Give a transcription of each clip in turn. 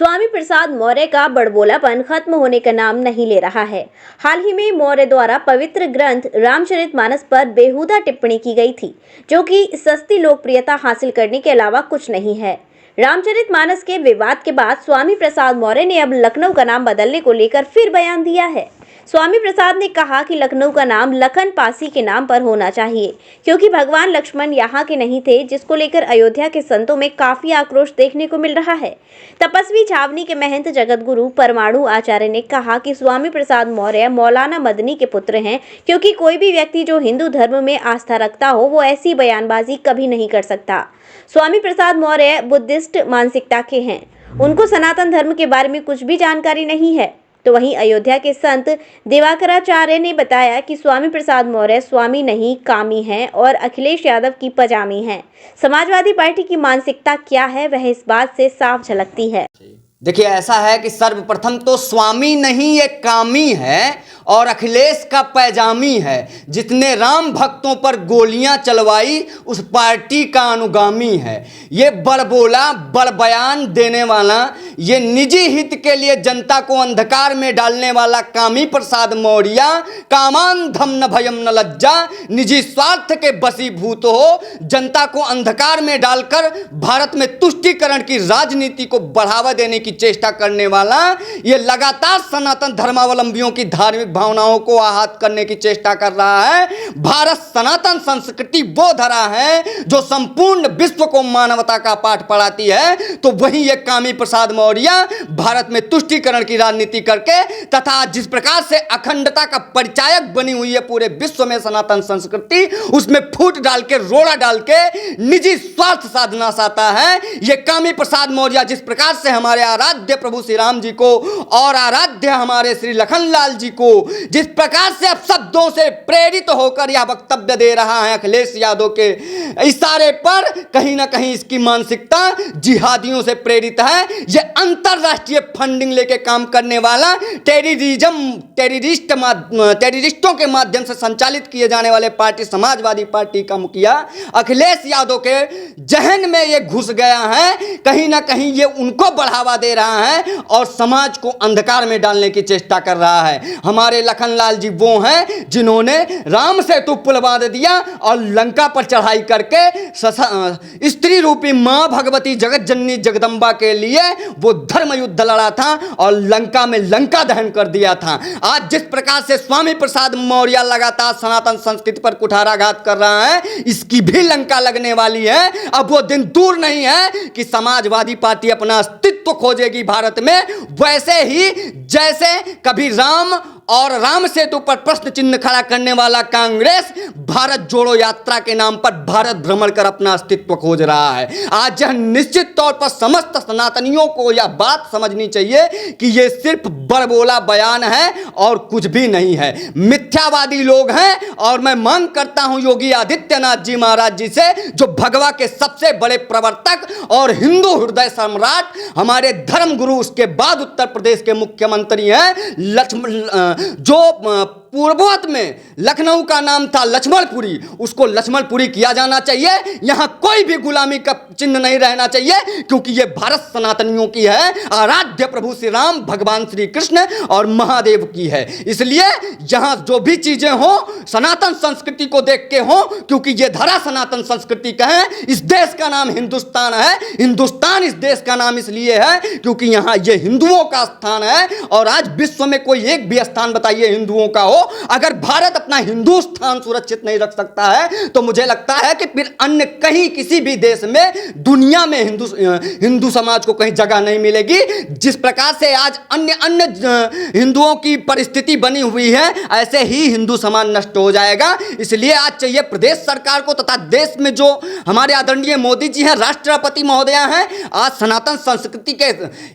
स्वामी प्रसाद मौर्य का बड़बोलापन खत्म होने का नाम नहीं ले रहा है। हाल ही में मौर्य द्वारा पवित्र ग्रंथ रामचरितमानस पर बेहुदा टिप्पणी की गई थी, जो कि सस्ती लोकप्रियता हासिल करने के अलावा कुछ नहीं है। रामचरितमानस के विवाद के बाद स्वामी प्रसाद मौर्य ने अब लखनऊ का नाम बदलने को लेकर फिर बयान दिया है। स्वामी प्रसाद ने कहा कि लखनऊ का नाम लखन पासी के नाम पर होना चाहिए, क्योंकि भगवान लक्ष्मण यहाँ के नहीं थे, जिसको लेकर अयोध्या के संतों में काफी आक्रोश देखने को मिल रहा है। तपस्वी छावनी के महंत जगतगुरु परमाणु आचार्य ने कहा कि स्वामी प्रसाद मौर्य मौलाना मदनी के पुत्र हैं, क्योंकि कोई भी व्यक्ति जो हिंदू धर्म में आस्था रखता हो वो ऐसी बयानबाजी कभी नहीं कर सकता। स्वामी प्रसाद मौर्य बुद्धिस्ट मानसिकता के हैं, उनको सनातन धर्म के बारे में कुछ भी जानकारी नहीं है। तो वहीं अयोध्या के संत दिवाकराचार्य ने बताया कि स्वामी प्रसाद मौर्य स्वामी नहीं कामी हैं और अखिलेश यादव की पजामी हैं। समाजवादी पार्टी की मानसिकता क्या है वह इस बात से साफ झलकती है। देखिए, ऐसा है कि सर्वप्रथम तो स्वामी नहीं ये कामी है और अखिलेश का पैजामी है। जितने राम भक्तों पर गोलियां चलवाई उस पार्टी का अनुगामी है। ये बड़बोला, बड़ बयान देने वाला, ये निजी हित के लिए जनता को अंधकार में डालने वाला कामी प्रसाद मौर्य कामांधम न भयम न लज्जा, निजी स्वार्थ के बसीभूत हो जनता को अंधकार में डालकर भारत में तुष्टीकरण की राजनीति को बढ़ावा देने की चेष्टा करने वाला, ये लगातार सनातन धर्मावलंबियों की धार्मिक भावनाओं को आहत करने की चेष्टा कर रहा है। भारत सनातन संस्कृति वो धरा है जो संपूर्ण विश्व को मानवता का पाठ पढ़ाती है, तो वहीं ये कामी प्रसाद मौर्य भारत में तुष्टीकरण की राजनीति करके तथा जिस प्रकार से अखंडता का परिचायक बनी हुई है पूरे विश्व में सनातन संस्कृति, उसमें फूट डाल के, रोड़ा डाल के निजी स्वार्थ साधना चाहता है। ये कामी प्रसाद मौर्य जिस प्रकार से हमारे आराध्य प्रभु श्री राम जी को और आराध्य हमारे श्री लखनलाल जी को जिस प्रकार से अब शब्दों से प्रेरित होकर यह वक्तव्य दे रहा है अखिलेश यादव के इशारे पर, कहीं ना कहीं इसकी मानसिकता जिहादियों से प्रेरित है। यह अंतरराष्ट्रीय फंडिंग लेके काम करने वाला टेररिस्टों के माध्यम से संचालित किए जाने वाले पार्टी समाजवादी पार्टी का मुखिया अखिलेश यादव के जहन में यह घुस गया है। कहीं ना कहीं ये उनको बढ़ावा दे रहा है और समाज को अंधकार में डालने की चेष्टा कर रहा है। हमारे लखनलाल जी वो हैं जिन्होंने राम सेतु पुल बांध दिया और लंका पर चढ़ाई करके स्त्री रूपी मां भगवती जगत जननी जगदम्बा के लिए वो धर्म युद्ध लड़ा था और लंका में लंका दहन कर दिया था। आज जिस प्रकार से स्वामी प्रसाद मौर्य लगातार सनातन संस्कृति पर कुठाराघात कर रहा है, इसकी भी लंका लगने वाली है। अब वो दिन दूर नहीं है कि समाजवादी पार्टी अपना अस्तित्व खोजेगी भारत में, वैसे ही जैसे कभी राम और राम सेतु पर प्रश्न चिन्ह खड़ा करने वाला कांग्रेस भारत जोड़ो यात्रा के नाम पर भारत भ्रमण कर अपना अस्तित्व खोज रहा है। आज यह निश्चित तौर पर समस्त सनातनियों को यह बात समझनी चाहिए कि यह सिर्फ बड़बोला बयान है और कुछ भी नहीं है। मिथ्यावादी लोग हैं और मैं मांग करता हूं योगी आदित्यनाथ जी महाराज जी से, जो भगवा के सबसे बड़े प्रवर्तक और हिंदू हृदय सम्राट, हमारे धर्म गुरु, उसके बाद उत्तर प्रदेश के मुख्यमंत्री हैं, जो पूर्वोत्तर में लखनऊ का नाम था लक्ष्मणपुरी, उसको लक्ष्मणपुरी किया जाना चाहिए। यहां कोई भी गुलामी का चिन्ह नहीं रहना चाहिए, क्योंकि यह भारत सनातनियों की है, आराध्य प्रभु श्री राम, भगवान श्री कृष्ण और महादेव की है। इसलिए यहां जो भी चीजें हो सनातन संस्कृति को देख के हो, क्योंकि यह धरा सनातन संस्कृति का है। इस देश का नाम हिंदुस्तान है। हिंदुस्तान इस देश का नाम इसलिए है क्योंकि यहां यह हिंदुओं का स्थान है। और आज विश्व में कोई एक भी स्थान बताइए हिंदुओं का हो, अगर भारत अपना हिंदू स्थान सुरक्षित नहीं रख सकता है तो मुझे लगता है कि फिर अन्य कहीं किसी भी देश में, दुनिया में हिंदू समाज को कहीं जगह नहीं मिलेगी। जिस प्रकार से आज अन्य हिंदुओं की परिस्थिति बनी हुई है, ऐसे ही हिंदू समाज नष्ट हो जाएगा। इसलिए आज चाहिए प्रदेश सरकार को तथा देश में जो हमारे आदरणीय मोदी जी हैं, राष्ट्रपति महोदया हैं, आज सनातन संस्कृति के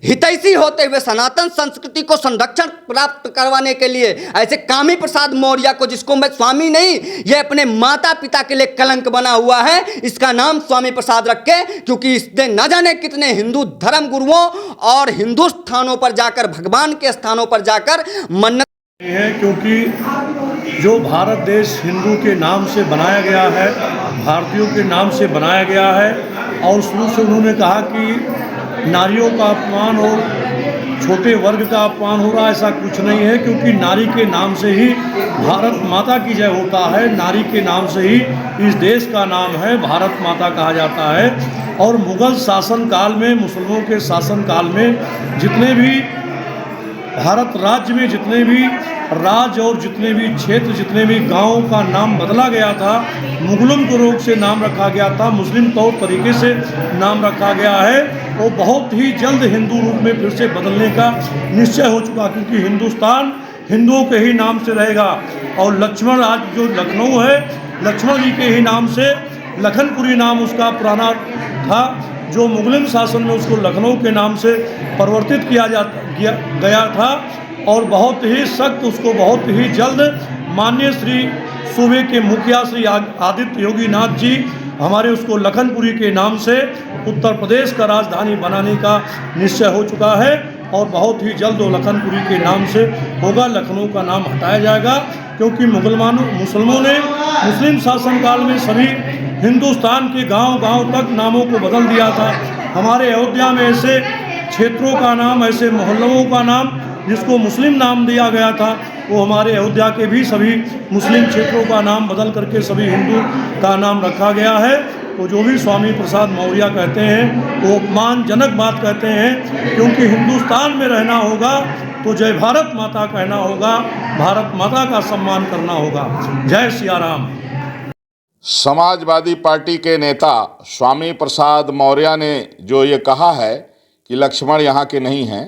हितैषी होते हुए सनातन संस्कृति को संरक्षण प्राप्त करवाने के लिए ऐसे कामी प्रसाद मौर्य को, जिसको मैं स्वामी नहीं, यह अपने माता पिता के लिए कलंक बना हुआ है, इसका नाम स्वामी प्रसाद रखे, क्योंकि इसने न जाने कितने हिंदू धर्म गुरुओं और हिंदू स्थानों पर जाकर, भगवान के स्थानों पर जाकर मन्नत है। क्योंकि जो भारत देश हिंदू के नाम से बनाया गया है, भारतीयों के नाम से बनाया गया है, और शुरू से उन्होंने कहा कि नारियों का अपमान हो, छोटे वर्ग का अपमान हो रहा, ऐसा कुछ नहीं है, क्योंकि नारी के नाम से ही भारत माता की जय होता है, नारी के नाम से ही इस देश का नाम है, भारत माता कहा जाता है। और मुग़ल शासन काल में, मुसलमानों के शासन काल में जितने भी भारत राज्य में जितने भी राज्य और जितने भी क्षेत्र, जितने भी गांवों का नाम बदला गया था, मुग़लों के रोग से नाम रखा गया था, मुस्लिम तौर तरीके से नाम रखा गया है, वो बहुत ही जल्द हिंदू रूप में फिर से बदलने का निश्चय हो चुका, क्योंकि हिंदुस्तान हिंदुओं के ही नाम से रहेगा। और लक्ष्मण, आज जो लखनऊ है, लक्ष्मण जी के ही नाम से, लखनपुरी नाम उसका पुराना था, जो मुग़ल शासन में उसको लखनऊ के नाम से परिवर्तित किया गया था। और बहुत ही सख्त, उसको बहुत ही जल्द माननीय श्री सूबे के मुखिया श्री आदित्य योगी नाथ जी हमारे उसको लखनपुरी के नाम से उत्तर प्रदेश का राजधानी बनाने का निश्चय हो चुका है। और बहुत ही जल्द वो लखनपुरी के नाम से होगा, लखनऊ का नाम हटाया जाएगा, क्योंकि मुसलमानों ने मुस्लिम शासन काल में सभी हिंदुस्तान के गांव-गांव तक नामों को बदल दिया था। हमारे अयोध्या में ऐसे क्षेत्रों का नाम, ऐसे मोहल्लों का नाम जिसको मुस्लिम नाम दिया गया था, वो हमारे अयोध्या के भी सभी मुस्लिम क्षेत्रों का नाम बदल करके सभी हिंदू का नाम रखा गया है। तो जो भी स्वामी प्रसाद मौर्य कहते हैं वो अपमानजनक बात कहते हैं, क्योंकि हिंदुस्तान में रहना होगा तो जय भारत माता कहना होगा, भारत माता का सम्मान करना होगा। जय सिया राम। समाजवादी पार्टी के नेता स्वामी प्रसाद मौर्य ने जो ये कहा है कि लक्ष्मण यहाँ के नहीं हैं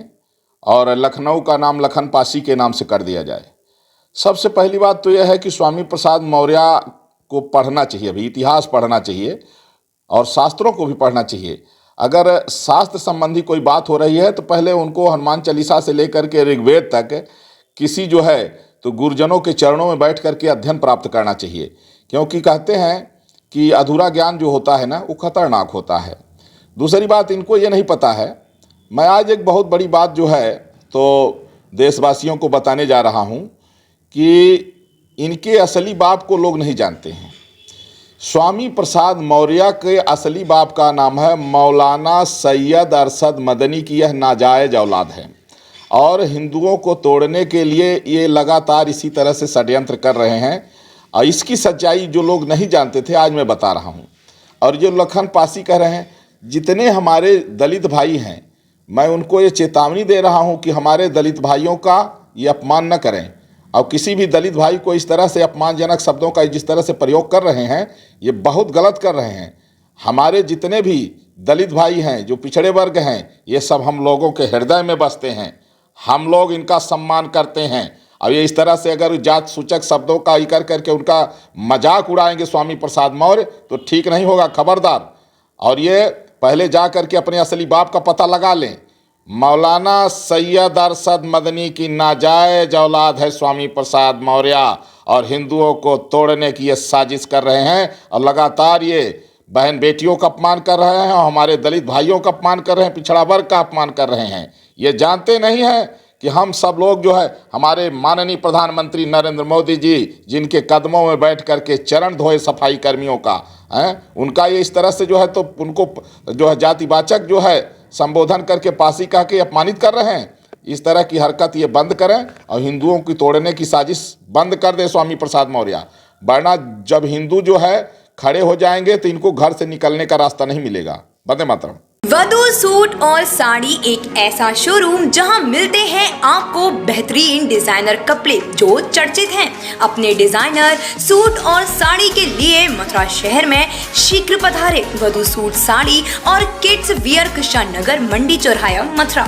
और लखनऊ का नाम लखन पासी के नाम से कर दिया जाए, सबसे पहली बात तो यह है कि स्वामी प्रसाद मौर्य को पढ़ना चाहिए, अभी इतिहास पढ़ना चाहिए और शास्त्रों को भी पढ़ना चाहिए। अगर शास्त्र संबंधी कोई बात हो रही है तो पहले उनको हनुमान चालीसा से लेकर के ऋग्वेद तक किसी जो है तो गुरुजनों के चरणों में बैठ करके अध्ययन प्राप्त करना चाहिए, क्योंकि कहते हैं कि अधूरा ज्ञान जो होता है ना, वो खतरनाक होता है। दूसरी बात, इनको ये नहीं पता है, मैं आज एक बहुत बड़ी बात जो है तो देशवासियों को बताने जा रहा हूँ कि इनके असली बाप को लोग नहीं जानते हैं। स्वामी प्रसाद मौर्य के असली बाप का नाम है मौलाना सैयद अरशद मदनी की यह नाजायज औलाद है, और हिंदुओं को तोड़ने के लिए ये लगातार इसी तरह से षड्यंत्र कर रहे हैं। और इसकी सच्चाई जो लोग नहीं जानते थे आज मैं बता रहा हूँ। और जो लखन पासी कह रहे हैं, जितने हमारे दलित भाई हैं, मैं उनको ये चेतावनी दे रहा हूँ कि हमारे दलित भाइयों का ये अपमान न करें, और किसी भी दलित भाई को इस तरह से अपमानजनक शब्दों का जिस तरह से प्रयोग कर रहे हैं, ये बहुत गलत कर रहे हैं। हमारे जितने भी दलित भाई हैं, जो पिछड़े वर्ग हैं, ये सब हम लोगों के हृदय में बसते हैं, हम लोग इनका सम्मान करते हैं। और ये इस तरह से अगर जात सूचक शब्दों का ही कर करके उनका मजाक उड़ाएंगे स्वामी प्रसाद मौर्य, तो ठीक नहीं होगा, खबरदार। और ये पहले जा करके अपने असली बाप का पता लगा लें। मौलाना सैयद अरशद मदनी की नाजायज औलाद है स्वामी प्रसाद मौर्य, और हिंदुओं को तोड़ने की ये साजिश कर रहे हैं, और लगातार ये बहन बेटियों का अपमान कर रहे हैं, और हमारे दलित भाइयों का अपमान कर रहे हैं, पिछड़ा वर्ग का अपमान कर रहे हैं। ये जानते नहीं हैं कि हम सब लोग जो है, हमारे माननीय प्रधानमंत्री नरेंद्र मोदी जी जिनके कदमों में बैठ करके चरण धोए सफाई कर्मियों का, उनका ये इस तरह से जो है तो उनको जो है जातिवाचक जो है संबोधन करके पासी कह के अपमानित कर रहे हैं। इस तरह की हरकत ये बंद करें और हिंदुओं की तोड़ने की साजिश बंद कर दे स्वामी प्रसाद मौर्य, वरना जब हिंदू जो है खड़े हो जाएंगे तो इनको घर से निकलने का रास्ता नहीं मिलेगा। वंदे मातरम। वधू सूट और साड़ी एक ऐसा शोरूम जहां मिलते हैं आपको बेहतरीन डिजाइनर कपड़े जो चर्चित हैं। अपने डिजाइनर सूट और साड़ी के लिए मथुरा शहर में शीघ्र पधारे। वधू सूट साड़ी और किड्स वियर कृष्णा नगर मंडी चौराहा मथुरा।